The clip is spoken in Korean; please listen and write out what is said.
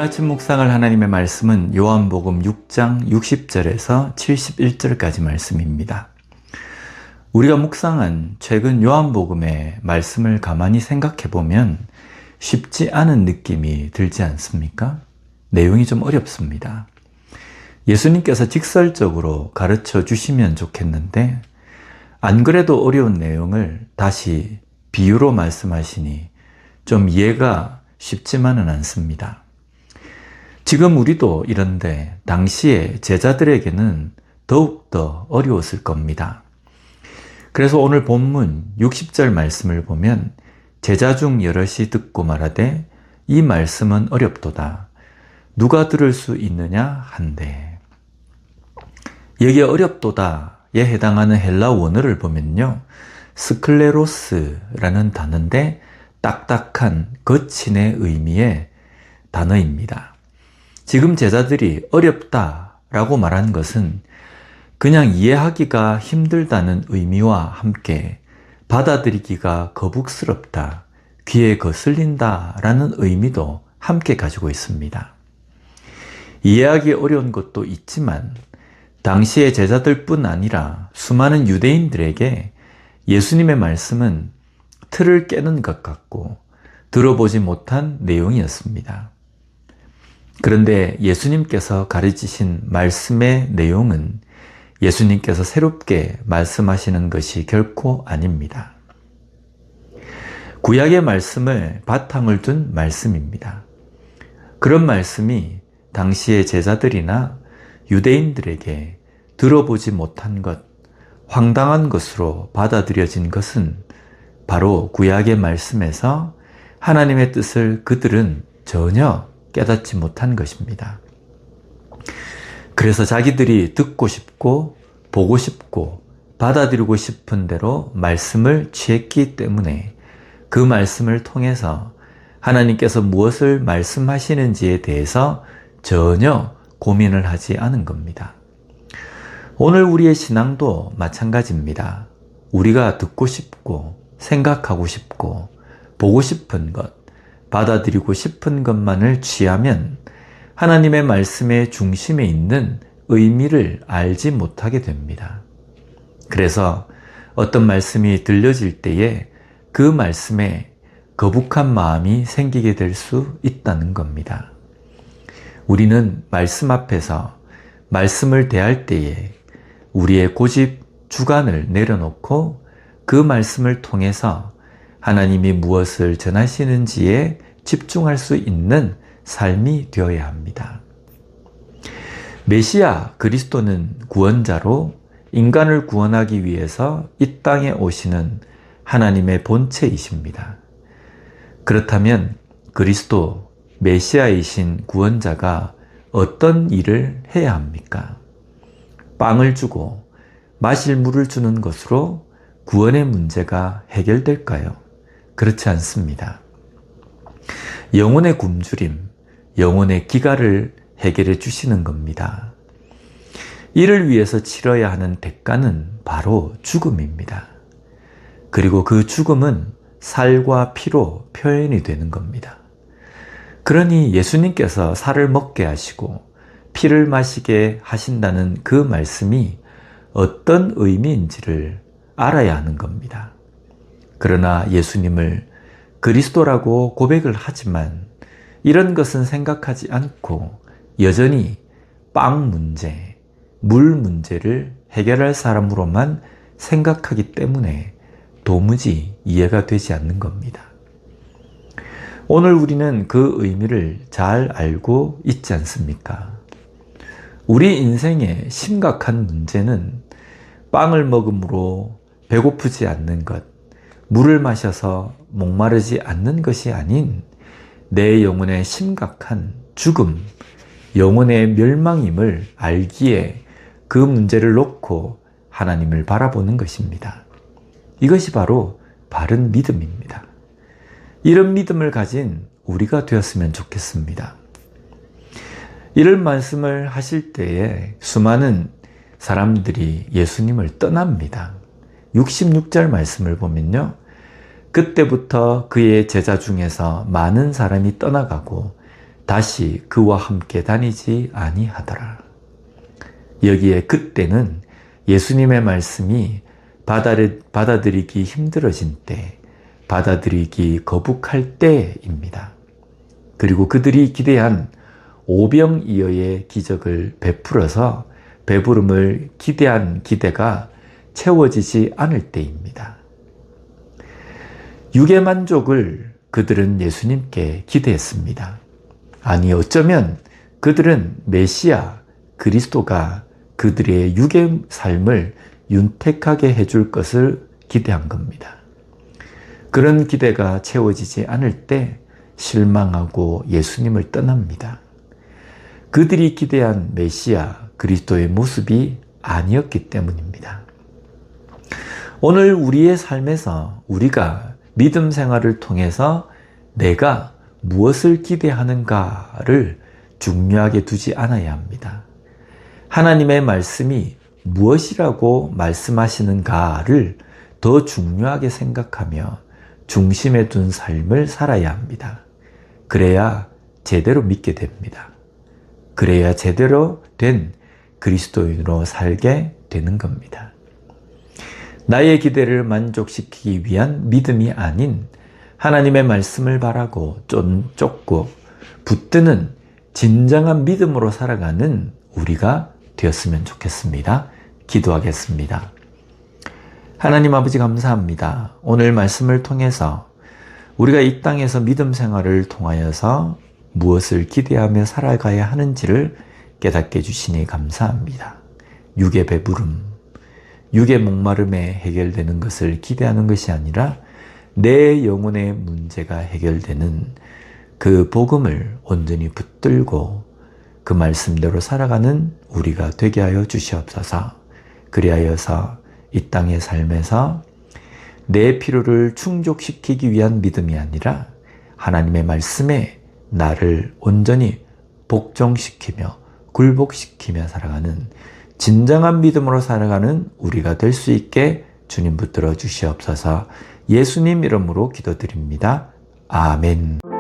아침 묵상할 하나님의 말씀은 요한복음 6장 60절에서 71절까지 말씀입니다. 우리가 묵상한 최근 요한복음의 말씀을 가만히 생각해보면 쉽지 않은 느낌이 들지 않습니까? 내용이 좀 어렵습니다. 예수님께서 직설적으로 가르쳐 주시면 좋겠는데 안 그래도 어려운 내용을 다시 비유로 말씀하시니 좀 이해가 쉽지만은 않습니다. 지금 우리도 이런데 당시에 제자들에게는 더욱더 어려웠을 겁니다. 그래서 오늘 본문 60절 말씀을 보면 제자 중 여럿이 듣고 말하되 이 말씀은 어렵도다. 누가 들을 수 있느냐 한데. 여기에 어렵도다에 해당하는 헬라 원어를 보면요. 스클레로스라는 단어인데 딱딱한, 거친의 의미의 단어입니다. 지금 제자들이 어렵다라고 말한 것은 그냥 이해하기가 힘들다는 의미와 함께 받아들이기가 거북스럽다, 귀에 거슬린다라는 의미도 함께 가지고 있습니다. 이해하기 어려운 것도 있지만 당시의 제자들뿐 아니라 수많은 유대인들에게 예수님의 말씀은 틀을 깨는 것 같고 들어보지 못한 내용이었습니다. 그런데 예수님께서 가르치신 말씀의 내용은 예수님께서 새롭게 말씀하시는 것이 결코 아닙니다. 구약의 말씀을 바탕을 둔 말씀입니다. 그런 말씀이 당시의 제자들이나 유대인들에게 들어보지 못한 것, 황당한 것으로 받아들여진 것은 바로 구약의 말씀에서 하나님의 뜻을 그들은 전혀 깨닫지 못한 것입니다. 그래서 자기들이 듣고 싶고 보고 싶고 받아들이고 싶은 대로 말씀을 취했기 때문에 그 말씀을 통해서 하나님께서 무엇을 말씀하시는지에 대해서 전혀 고민을 하지 않은 겁니다. 오늘 우리의 신앙도 마찬가지입니다. 우리가 듣고 싶고 생각하고 싶고 보고 싶은 것, 받아들이고 싶은 것만을 취하면 하나님의 말씀의 중심에 있는 의미를 알지 못하게 됩니다. 그래서 어떤 말씀이 들려질 때에 그 말씀에 거북한 마음이 생기게 될 수 있다는 겁니다. 우리는 말씀 앞에서 말씀을 대할 때에 우리의 고집, 주관을 내려놓고 그 말씀을 통해서 하나님이 무엇을 전하시는지에 집중할 수 있는 삶이 되어야 합니다. 메시아 그리스도는 구원자로 인간을 구원하기 위해서 이 땅에 오시는 하나님의 본체이십니다. 그렇다면 그리스도 메시아이신 구원자가 어떤 일을 해야 합니까? 빵을 주고 마실 물을 주는 것으로 구원의 문제가 해결될까요? 그렇지 않습니다. 영혼의 굶주림, 영혼의 기갈을 해결해 주시는 겁니다. 이를 위해서 치러야 하는 대가는 바로 죽음입니다. 그리고 그 죽음은 살과 피로 표현이 되는 겁니다. 그러니 예수님께서 살을 먹게 하시고 피를 마시게 하신다는 그 말씀이 어떤 의미인지를 알아야 하는 겁니다. 그러나 예수님을 그리스도라고 고백을 하지만 이런 것은 생각하지 않고 여전히 빵 문제, 물 문제를 해결할 사람으로만 생각하기 때문에 도무지 이해가 되지 않는 겁니다. 오늘 우리는 그 의미를 잘 알고 있지 않습니까? 우리 인생의 심각한 문제는 빵을 먹음으로 배고프지 않는 것, 물을 마셔서 목마르지 않는 것이 아닌 내 영혼의 심각한 죽음, 영혼의 멸망임을 알기에 그 문제를 놓고 하나님을 바라보는 것입니다. 이것이 바로 바른 믿음입니다. 이런 믿음을 가진 우리가 되었으면 좋겠습니다. 이런 말씀을 하실 때에 수많은 사람들이 예수님을 떠납니다. 66절 말씀을 보면요. 그때부터 그의 제자 중에서 많은 사람이 떠나가고 다시 그와 함께 다니지 아니하더라. 여기에 그때는 예수님의 말씀이 받아들이기 힘들어진 때, 받아들이기 거북할 때입니다. 그리고 그들이 기대한 오병이어의 기적을 베풀어서 배부름을 기대한 기대가 채워지지 않을 때입니다. 육의 만족을 그들은 예수님께 기대했습니다. 아니, 어쩌면 그들은 메시아 그리스도가 그들의 육의 삶을 윤택하게 해줄 것을 기대한 겁니다. 그런 기대가 채워지지 않을 때 실망하고 예수님을 떠납니다. 그들이 기대한 메시아 그리스도의 모습이 아니었기 때문입니다. 오늘 우리의 삶에서 우리가 믿음 생활을 통해서 내가 무엇을 기대하는가를 중요하게 두지 않아야 합니다. 하나님의 말씀이 무엇이라고 말씀하시는가를 더 중요하게 생각하며 중심에 둔 삶을 살아야 합니다. 그래야 제대로 믿게 됩니다. 그래야 제대로 된 그리스도인으로 살게 되는 겁니다. 나의 기대를 만족시키기 위한 믿음이 아닌 하나님의 말씀을 바라고 쫓고 붙드는 진정한 믿음으로 살아가는 우리가 되었으면 좋겠습니다. 기도하겠습니다. 하나님 아버지 감사합니다. 오늘 말씀을 통해서 우리가 이 땅에서 믿음 생활을 통하여서 무엇을 기대하며 살아가야 하는지를 깨닫게 해주시니 감사합니다. 육의 배부름, 육의 목마름에 해결되는 것을 기대하는 것이 아니라 내 영혼의 문제가 해결되는 그 복음을 온전히 붙들고 그 말씀대로 살아가는 우리가 되게 하여 주시옵소서. 그리하여서 이 땅의 삶에서 내 필요를 충족시키기 위한 믿음이 아니라 하나님의 말씀에 나를 온전히 복종시키며 굴복시키며 살아가는 진정한 믿음으로 살아가는 우리가 될 수 있게 주님 붙들어 주시옵소서. 예수님 이름으로 기도드립니다. 아멘.